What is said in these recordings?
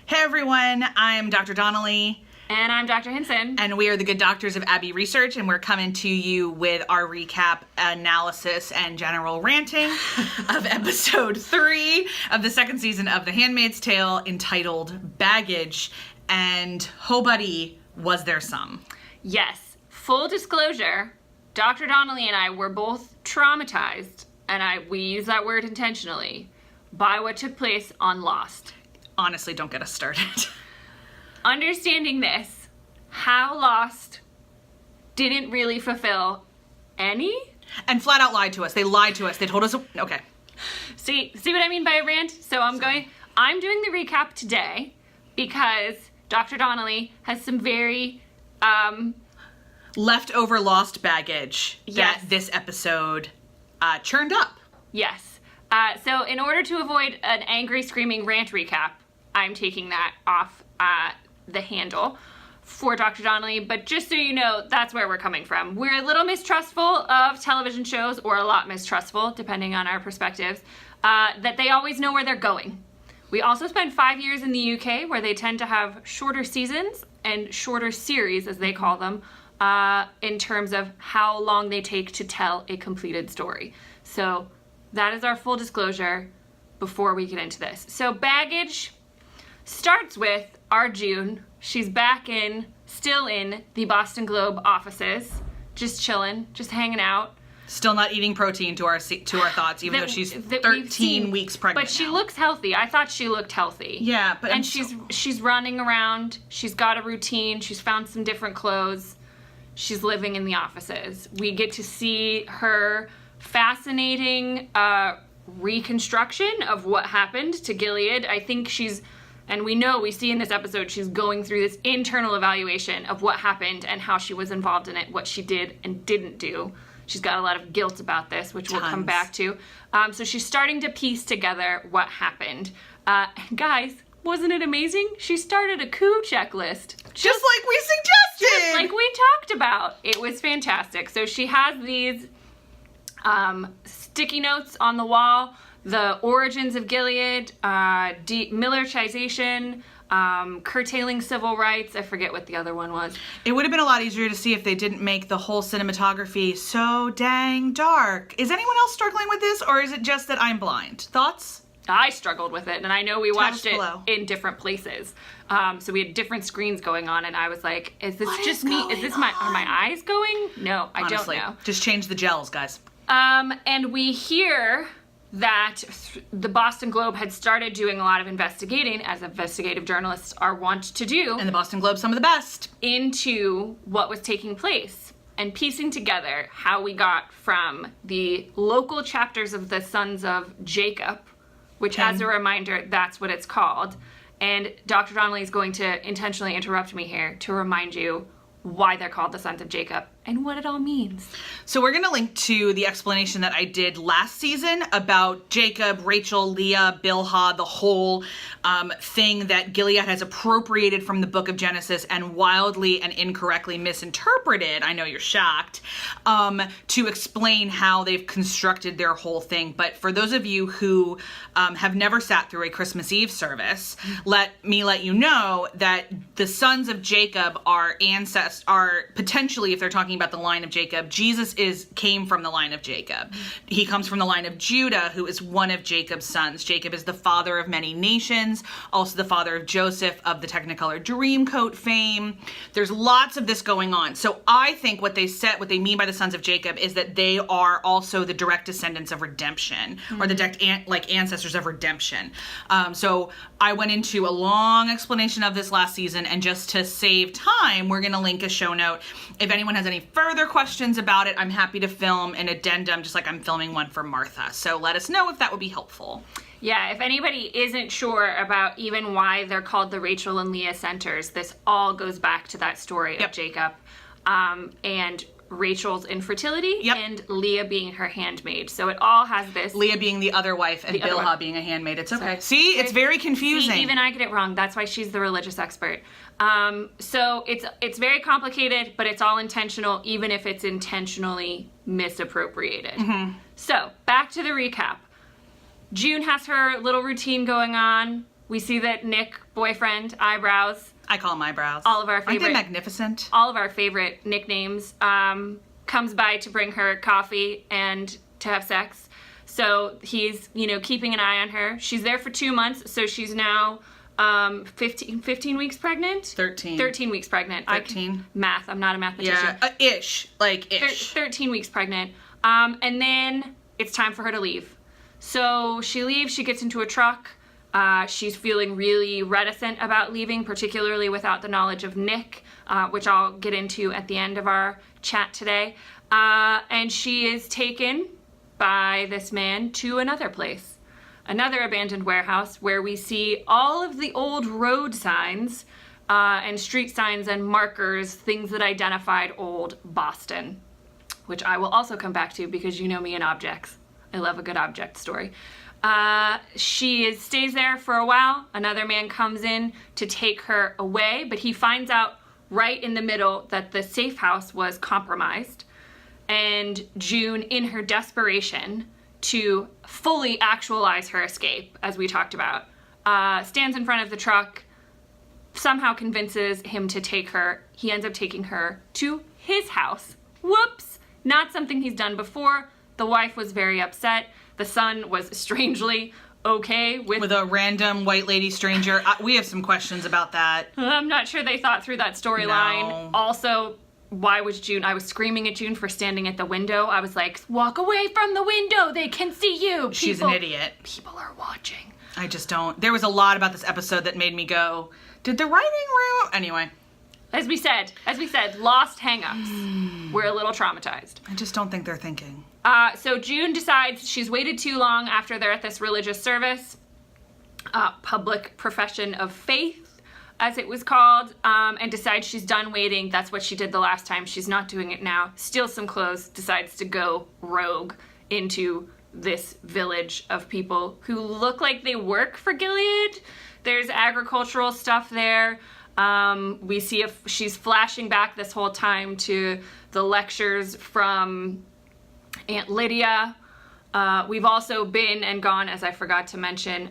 Hey everyone, I'm Dr. Donnelly. And I'm Dr. Hinson. And we are the Good Doctors of Abbey Research, and we're coming to you with our recap, analysis, and general ranting of episode 3 of the second season of The Handmaid's Tale, entitled Baggage. And, oh buddy, was there some? Yes. Full disclosure, Dr. Donnelly and I were both traumatized, and we use that word intentionally, by what took place on Lost. Honestly, don't get us started. Understanding this, how Lost didn't really fulfill any? And flat out lied to us. They lied to us. They told us, okay. See what I mean by a rant? So I'm doing the recap today because Dr. Donnelly has some very, leftover Lost baggage yes. that this episode churned up. Yes. So in order to avoid an angry, screaming rant recap, I'm taking that off the handle for Dr. Donnelly, but just so you know, that's where we're coming from. We're a little mistrustful of television shows, or a lot mistrustful, depending on our perspectives, that they always know where they're going. We also spent 5 years in the UK, where they tend to have shorter seasons and shorter series, as they call them, in terms of how long they take to tell a completed story. So that is our full disclosure before we get into this. So baggage starts with our June. She's still in the Boston Globe offices, just chilling, just hanging out. Still not eating protein to our thoughts, even though she's 13 weeks pregnant. But she looks healthy. I thought she looked healthy. Yeah, but she's running around. She's got a routine. She's found some different clothes. She's living in the offices. We get to see her fascinating reconstruction of what happened to Gilead. I think we see in this episode, she's going through this internal evaluation of what happened and how she was involved in it, what she did and didn't do. She's got a lot of guilt about this, which we'll come back to. So she's starting to piece together what happened. Guys, wasn't it amazing? She started a coup checklist. Just like we suggested! Just like we talked about. It was fantastic. So she has these sticky notes on the wall. The origins of Gilead, demilitarization, curtailing civil rights. I forget what the other one was. It would have been a lot easier to see if they didn't make the whole cinematography so dang dark. Is anyone else struggling with this, or is it just that I'm blind? Thoughts? I struggled with it, and I know we watched it in different places. So we had different screens going on, and I was like, is this just me? Are my eyes going? No, I don't know. Just change the gels, guys. And we hear that the Boston Globe had started doing a lot of investigating, as investigative journalists are wont to do. And the Boston Globe, some of the best. Into what was taking place and piecing together how we got from the local chapters of the Sons of Jacob, which as a reminder, that's what it's called. And Dr. Donnelly is going to intentionally interrupt me here to remind you why they're called the Sons of Jacob and what it all means. So we're going to link to the explanation that I did last season about Jacob, Rachel, Leah, Bilhah, the whole thing that Gilead has appropriated from the book of Genesis and wildly and incorrectly misinterpreted, I know you're shocked, to explain how they've constructed their whole thing. But for those of you who have never sat through a Christmas Eve service, let me let you know that the Sons of Jacob are potentially, if they're talking about the line of Jacob, Jesus came from the line of Jacob. He comes from the line of Judah, who is one of Jacob's sons. Jacob is the father of many nations, also the father of Joseph of the Technicolor Dreamcoat fame. There's lots of this going on. So I think what they mean by the Sons of Jacob is that they are also the direct descendants of redemption, or the direct ancestors of redemption. So I went into a long explanation of this last season, and just to save time, we're going to link a show note. If anyone has any further questions about it, I'm happy to film an addendum, just like I'm filming one for Martha. So let us know if that would be helpful. Yeah, if anybody isn't sure about even why they're called the Rachel and Leah Centers, this all goes back to that story of Jacob and Rachel's infertility and Leah being her handmaid. So it all has this. Leah being the other wife and Bilhah being a handmaid. It's okay. See, it's very confusing. See, even I get it wrong. That's why she's the religious expert. So it's very complicated, but it's all intentional, even if it's intentionally misappropriated. So back to the recap. June has her little routine going on. We see that Nick, boyfriend, eyebrows, I call them eyebrows. all of our Aren't they favorite, magnificent? all of our favorite nicknames, comes by to bring her coffee and to have sex. So he's, keeping an eye on her. She's there for 2 months, so she's now 15 weeks pregnant? 13. 13 weeks pregnant. 13. Math. I'm not a mathematician. Yeah, ish. Like, ish. 13 weeks pregnant. And then it's time for her to leave. So she leaves, she gets into a truck. She's feeling really reticent about leaving, particularly without the knowledge of Nick, which I'll get into at the end of our chat today. And she is taken by this man to another place. Another abandoned warehouse where we see all of the old road signs and street signs and markers, things that identified old Boston, which I will also come back to because you know me and objects. I love a good object story. She stays there for a while. Another man comes in to take her away, but he finds out right in the middle that the safe house was compromised. And June, in her desperation to fully actualize her escape, as we talked about, stands in front of the truck, somehow convinces him to take her. He ends up taking her to his house. Whoops! Not something he's done before. The wife was very upset. The son was strangely okay with a random white lady stranger. We have some questions about that. I'm not sure they thought through that storyline. No. Also, why was June? I was screaming at June for standing at the window. I was like, walk away from the window. They can see you. She's an idiot. People are watching. I just don't. There was a lot about this episode that made me go, did the writing room? Anyway. As we said, lost hang-ups. We're a little traumatized. I just don't think they're thinking. So June decides she's waited too long after they're at this religious service, public profession of faith, as it was called, and decides she's done waiting. That's what she did the last time. She's not doing it now. Steals some clothes, decides to go rogue into this village of people who look like they work for Gilead. There's agricultural stuff there. We see she's flashing back this whole time to the lectures from Aunt Lydia. We've also been and gone, as I forgot to mention,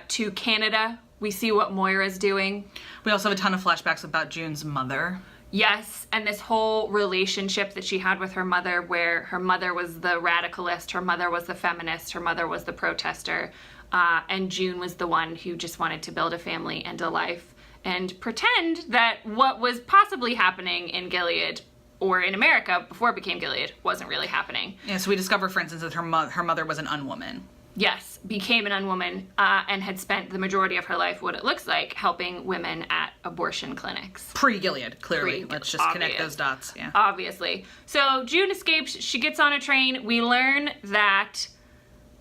to Canada. We see what Moira's doing. We also have a ton of flashbacks about June's mother. Yes, and this whole relationship that she had with her mother, where her mother was the radicalist, her mother was the feminist, her mother was the protester, and June was the one who just wanted to build a family and a life and pretend that what was possibly happening in Gilead or in America before it became Gilead wasn't really happening. Yeah, so we discover, for instance, that her mother was an unwoman. Yes, became an unwoman and had spent the majority of her life, what it looks like, helping women at abortion clinics. Pre-Gilead, clearly. Let's just connect those dots. Yeah. Obviously. So June escapes. She gets on a train. We learn that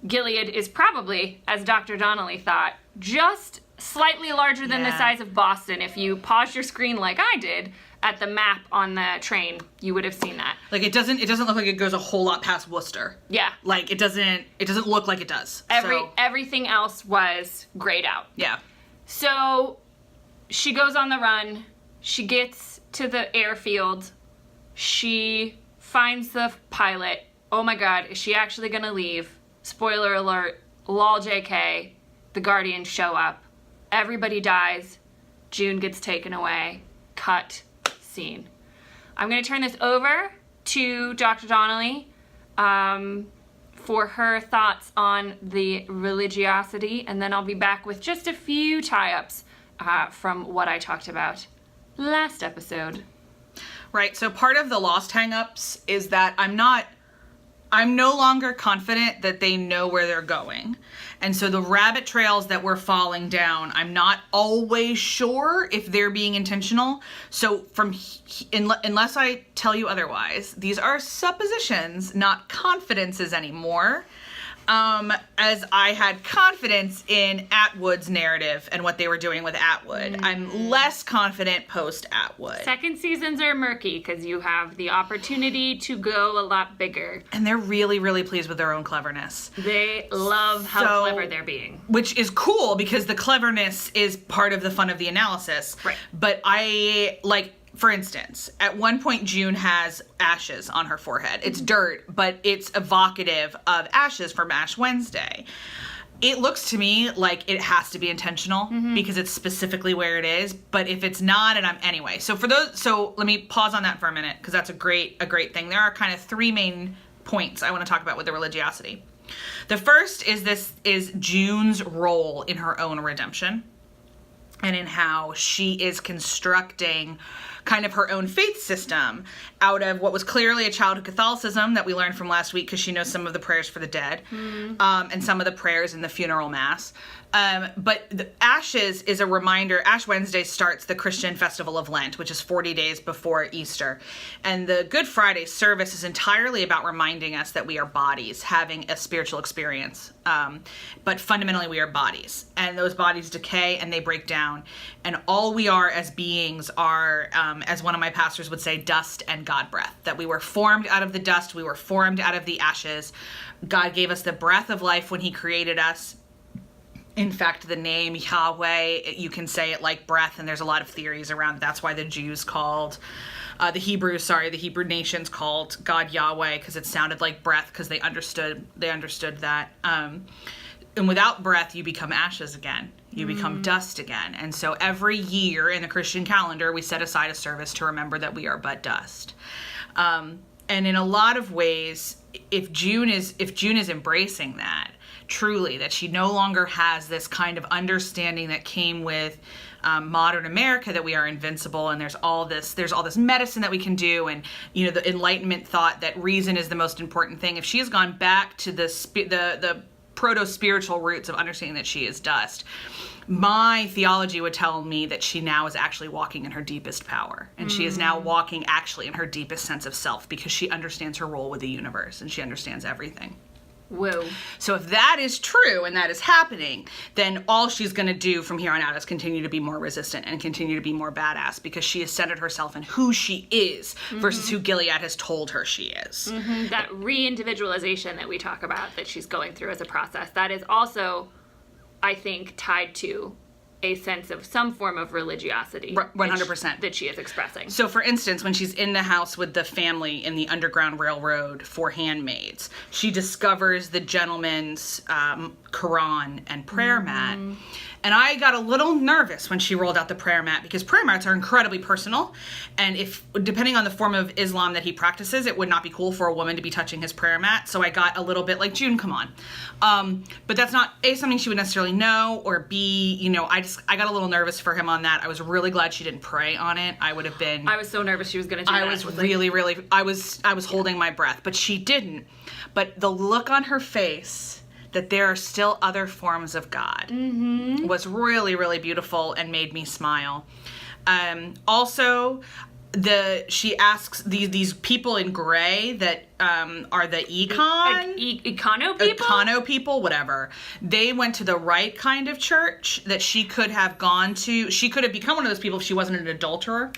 Gilead is probably, as Dr. Donnelly thought, just slightly larger than the size of Boston. If you pause your screen like I did at the map on the train, you would have seen that. Like it doesn't look like it goes a whole lot past Worcester. Yeah. Like it doesn't look like it does. Everything else was grayed out. Yeah. So she goes on the run. She gets to the airfield. She finds the pilot. Oh my god, is she actually gonna leave? Spoiler alert, lol JK, the Guardians show up. Everybody dies. June gets taken away. Cut. Scene. I'm going to turn this over to Dr. Donnelly for her thoughts on the religiosity, and then I'll be back with just a few tie-ups from what I talked about last episode. Right, so part of the lost hang-ups is that I'm no longer confident that they know where they're going. And so the rabbit trails that we're falling down, I'm not always sure if they're being intentional. So unless I tell you otherwise, these are suppositions, not confidences anymore. As I had confidence in Atwood's narrative and what they were doing with Atwood. I'm less confident post-Atwood. Second seasons are murky because you have the opportunity to go a lot bigger. And they're really, really pleased with their own cleverness. They love how clever they're being. Which is cool because the cleverness is part of the fun of the analysis. Right. But for instance, at one point June has ashes on her forehead. It's dirt, but it's evocative of ashes from Ash Wednesday. It looks to me like it has to be intentional because it's specifically where it is. But if it's not, anyway. So let me pause on that for a minute because that's a great thing. There are kind of three main points I want to talk about with the religiosity. The first is June's role in her own redemption and in how she is constructing kind of her own faith system out of what was clearly a childhood Catholicism that we learned from last week because she knows some of the prayers for the dead and some of the prayers in the funeral mass. But the Ashes is a reminder. Ash Wednesday starts the Christian festival of Lent, which is 40 days before Easter. And the Good Friday service is entirely about reminding us that we are bodies having a spiritual experience. But fundamentally, we are bodies. And those bodies decay and they break down. And all we are as beings are, as one of my pastors would say, dust and God breath. That we were formed out of the dust. We were formed out of the ashes. God gave us the breath of life when he created us. In fact, the name Yahweh, you can say it like breath, and there's a lot of theories around it. That's why the Jews called, the Hebrew nations called God Yahweh, because it sounded like breath, because they understood that. And without breath, you become ashes again. You become dust again. And so every year in the Christian calendar, we set aside a service to remember that we are but dust. And in a lot of ways, if June is embracing that, truly, that she no longer has this kind of understanding that came with modern America that we are invincible and there's all this medicine that we can do, and the Enlightenment thought that reason is the most important thing. If she has gone back to the proto-spiritual roots of understanding that she is dust, my theology would tell me that she now is actually walking in her deepest power, and she is now walking actually in her deepest sense of self because she understands her role with the universe and she understands everything. Whoa. So if that is true and that is happening, then all she's going to do from here on out is continue to be more resistant and continue to be more badass because she has centered herself in who she is versus who Gilead has told her she is. That re-individualization that we talk about that she's going through as a process, that is also, I think, tied to a sense of some form of religiosity. 100%. That she is expressing. So, for instance, when she's in the house with the family in the Underground Railroad for Handmaids, she discovers the gentleman's Quran and prayer mat. And I got a little nervous when she rolled out the prayer mat because prayer mats are incredibly personal. And depending on the form of Islam that he practices, it would not be cool for a woman to be touching his prayer mat. So I got a little bit like, June, come on. But that's not A, something she would necessarily know, or B, I got a little nervous for him on that. I was really glad she didn't pray on it. I would have been. I was so nervous she was going to do that. I was really, I was holding my breath, but she didn't. But the look on her face that there are still other forms of God was really, really beautiful and made me smile. Also, she asks these people in gray that are the Econo people, whatever. They went to the right kind of church that she could have gone to. She could have become one of those people if she wasn't an adulterer.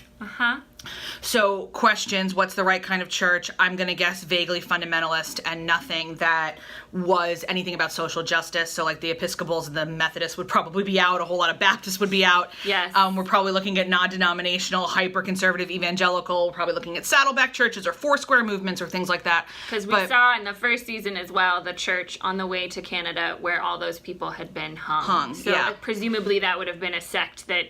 So questions, what's the right kind of church? I'm going to guess vaguely fundamentalist and nothing that was anything about social justice. So like the Episcopals and the Methodists would probably be out. A whole lot of Baptists would be out. Yes. We're probably looking at non-denominational, hyper-conservative evangelical. We're probably looking at Saddleback churches or Foursquare movements or things like that. Because we saw in the first season as well, the church on the way to Canada where all those people had been hung. So presumably that would have been a sect that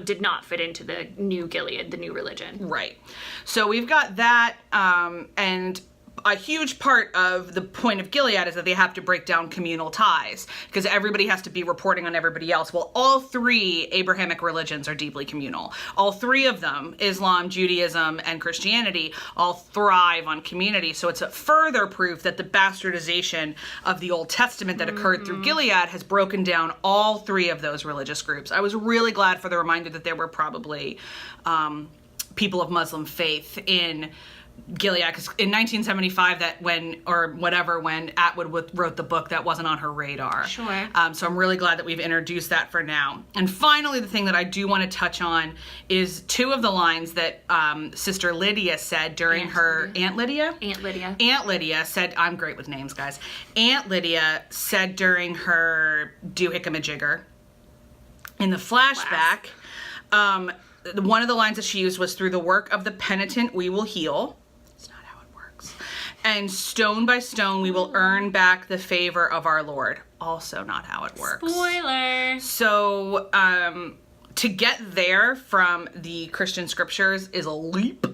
did not fit into the new Gilead, the new religion. Right. So we've got that, and a huge part of the point of Gilead is that they have to break down communal ties because everybody has to be reporting on everybody else. Well, all three Abrahamic religions are deeply communal. All three of them, Islam, Judaism, and Christianity, all thrive on community. So it's a further proof that the bastardization of the Old Testament that occurred through Gilead has broken down all three of those religious groups. I was really glad for the reminder that there were probably people of Muslim faith in Gilead, because in 1975, when Atwood wrote the book, that wasn't on her radar. Sure. So I'm really glad that we've introduced that for now. And finally, the thing that I do want to touch on is two of the lines that Sister Lydia said during Aunt Lydia said, I'm great with names, guys. Aunt Lydia said during her do-hick-a-majigger in the flashback, one of the lines that she used was, through the work of the penitent, we will heal. and stone by stone we will earn back the favor of our Lord. Also not how it works. Spoiler. So, to get there from the Christian scriptures is a leap,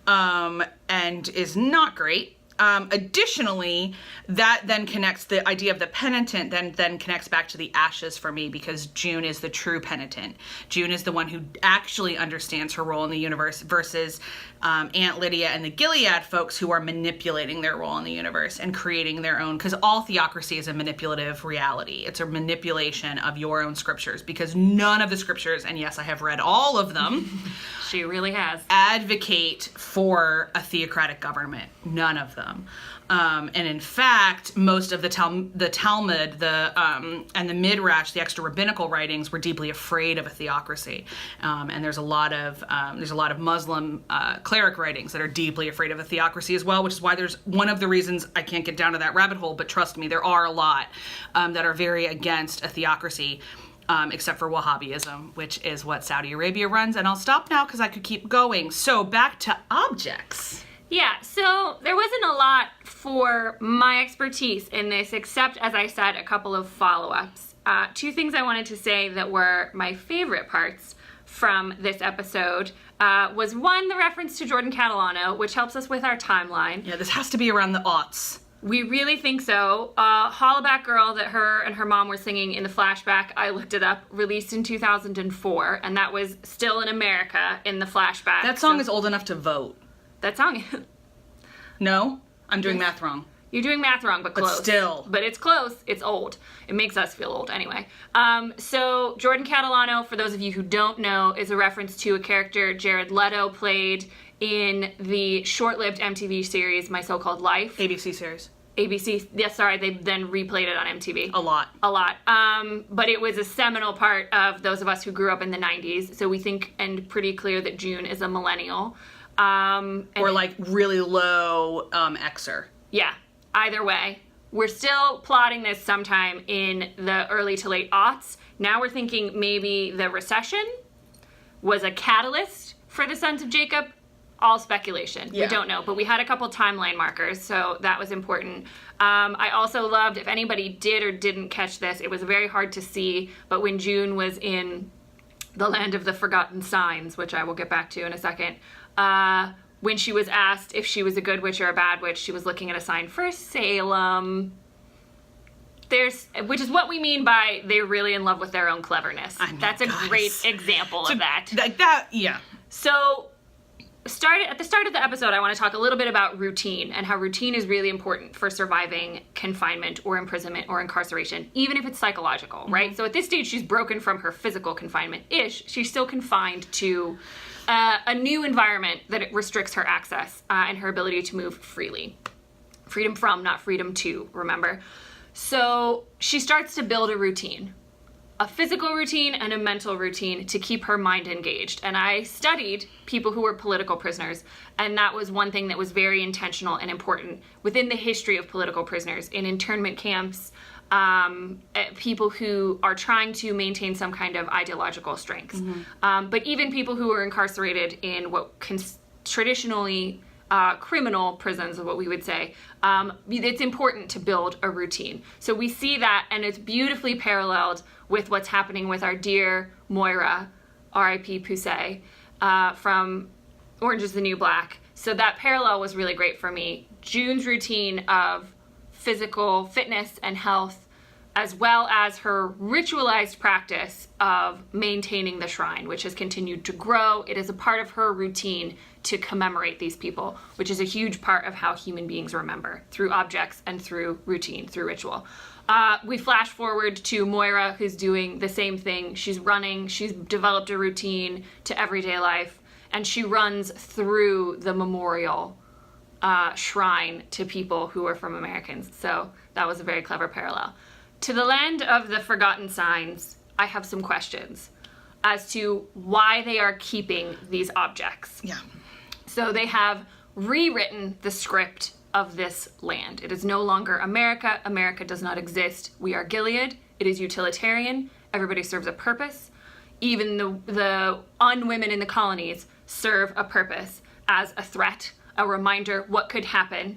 and is not great. Additionally, that then connects the idea of the penitent, then connects back to the ashes for me, because June is the true penitent. June is the one who actually understands her role in the universe versus Aunt Lydia and the Gilead folks who are manipulating their role in the universe and creating their own, because all theocracy is a manipulative reality. It's a manipulation of your own scriptures, because none of the scriptures, and yes, I have read all of them, She really has. advocate for a theocratic government. None of them. And in fact, most of the Talmud, and the Midrash, the extra rabbinical writings, were deeply afraid of a theocracy. And there's a lot of Muslim cleric writings that are deeply afraid of a theocracy as well, which is why there's one of the reasons I can't get down to that rabbit hole. But trust me, there are a lot that are very against a theocracy. Except for Wahhabism, which is what Saudi Arabia runs. And I'll stop now because I could keep going. So back to objects. Yeah, so there wasn't a lot for my expertise in this, except, as I said, a couple of follow-ups. Two things I wanted to say that were my favorite parts from this episode was, one, the reference to Jordan Catalano, which helps us with our timeline. Yeah, this has to be around the aughts. We really think so. Hollaback Girl, that her and her mom were singing in the flashback, I looked it up, released in 2004, and that was still in America in the flashback. That song is old enough to vote. That song... No? I'm doing math wrong. You're doing math wrong, but close. But still. But it's close. It's old. It makes us feel old anyway. So Jordan Catalano, for those of you who don't know, is a reference to a character Jared Leto played in the short-lived MTV series My So-Called Life. ABC series. ABC, yes, sorry, they then replayed it on MTV. A lot. But it was a seminal part of those of us who grew up in the 90s, so we think, and pretty clear, that June is a millennial. Or like really low Xer. Yeah, either way. We're still plotting this sometime in the early to late aughts. Now we're thinking maybe the recession was a catalyst for the Sons of Jacob. All speculation. Yeah. We don't know, but we had a couple timeline markers, so that was important. I also loved, if anybody did or didn't catch this, it was very hard to see, but when June was in the land of the forgotten signs, which I will get back to in a second, when she was asked if she was a good witch or a bad witch, she was looking at a sign for Salem. Which is what we mean by they're really in love with their own cleverness. That's a great example of that. Like that, yeah. So, at the start of the episode, I want to talk a little bit about routine and how routine is really important for surviving confinement or imprisonment or incarceration, even if it's psychological, right? So at this stage, she's broken from her physical confinement-ish. She's still confined to a new environment that it restricts her access and her ability to move freely. Freedom from, not freedom to, remember? So she starts to build a routine. A physical routine and a mental routine to keep her mind engaged. And I studied people who were political prisoners, and that was one thing that was very intentional and important within the history of political prisoners in internment camps, people who are trying to maintain some kind of ideological strength. But even people who are incarcerated in what traditionally criminal prisons, is what we would say, it's important to build a routine. So we see that, and it's beautifully paralleled with what's happening with our dear Moira, R.I.P. Poussey, from Orange is the New Black. So that parallel was really great for me. June's routine of physical fitness and health, as well as her ritualized practice of maintaining the shrine, which has continued to grow. It is a part of her routine to commemorate these people, which is a huge part of how human beings remember, through objects and through routine, through ritual. We flash forward to Moira, who's doing the same thing. She's running, she's developed a routine to everyday life, and she runs through the memorial shrine to people who are from Americans. So that was a very clever parallel. To the land of the forgotten signs, I have some questions as to why they are keeping these objects. Yeah. So they have rewritten the script of this land. It is no longer America. America does not exist. We are Gilead. It is utilitarian. Everybody serves a purpose. Even the unwomen in the colonies serve a purpose as a threat, a reminder what could happen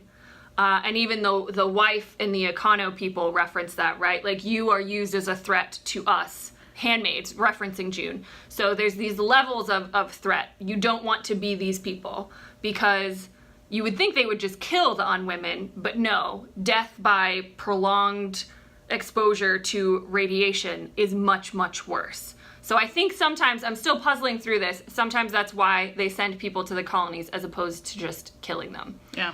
And even though the wife and the Econo people reference that, right? Like, you are used as a threat to us. Handmaids, referencing June. So there's these levels of threat. You don't want to be these people, because you would think they would just kill the unwomen, but no. Death by prolonged exposure to radiation is much, much worse. So I think sometimes, I'm still puzzling through this, sometimes that's why they send people to the colonies as opposed to just killing them. Yeah.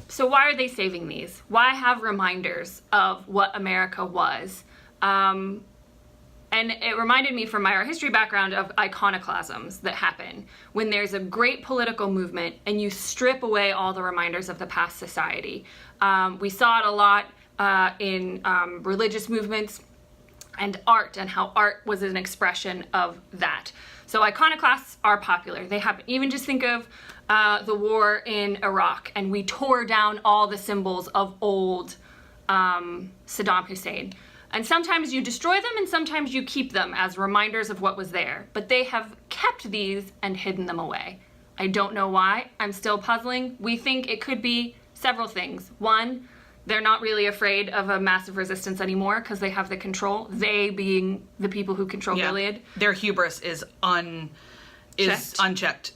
So why are they saving these? Why have reminders of what America was? And it reminded me from my art history background of iconoclasms that happen when there's a great political movement and you strip away all the reminders of the past society. We saw it a lot in religious movements and art, and how art was an expression of that. So iconoclasts are popular. They happen. Even just think of the war in Iraq, and we tore down all the symbols of old Saddam Hussein. And sometimes you destroy them and sometimes you keep them as reminders of what was there. But they have kept these and hidden them away. I don't know why. I'm still puzzling. We think it could be several things. One, they're not really afraid of a massive resistance anymore because they have the control. They being the people who control Gilead. Their hubris is unchecked.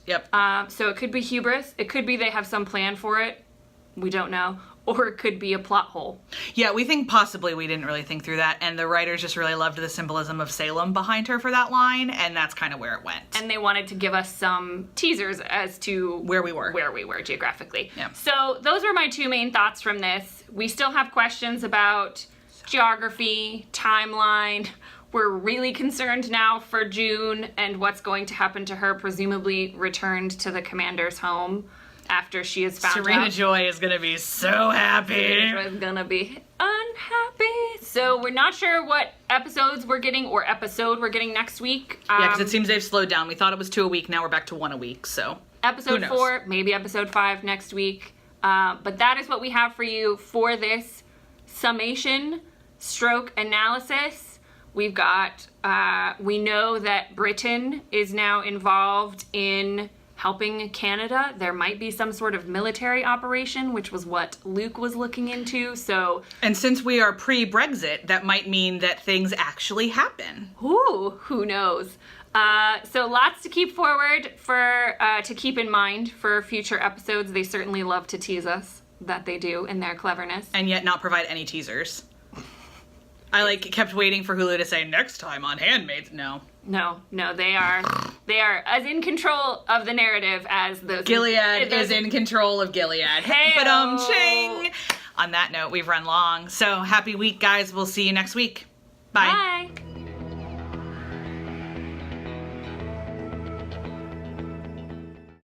Yep. So it could be hubris. It could be they have some plan for it. We don't know. Or it could be a plot hole. Yeah, we think possibly we didn't really think through that, and the writers just really loved the symbolism of Salem behind her for that line, and that's kind of where it went. And they wanted to give us some teasers as to where we were geographically. Yeah. So those were my two main thoughts from this. We still have questions about geography, timeline. We're really concerned now for June and what's going to happen to her, presumably returned to the commander's home after she is found Serena out. Joy is gonna be so happy. Serena Joy is gonna be unhappy. So we're not sure what episode we're getting next week. Yeah, because it seems they've slowed down. We thought it was 2 a week. Now we're back to 1 a week. So episode 4, maybe episode 5 next week. But that is what we have for you for this summation stroke analysis. We've got, we know that Britain is now involved in helping Canada. There might be some sort of military operation, which was what Luke was looking into. So, and since we are pre-Brexit, that might mean that things actually happen. Ooh, who knows? So lots to keep forward to keep in mind for future episodes. They certainly love to tease us, that they do in their cleverness. And yet not provide any teasers. I kept waiting for Hulu to say next time on Handmaids. No, they are as in control of the narrative as those. Gilead is in control of Gilead. Hey, ching. On that note, we've run long. So happy week, guys. We'll see you next week. Bye. Bye.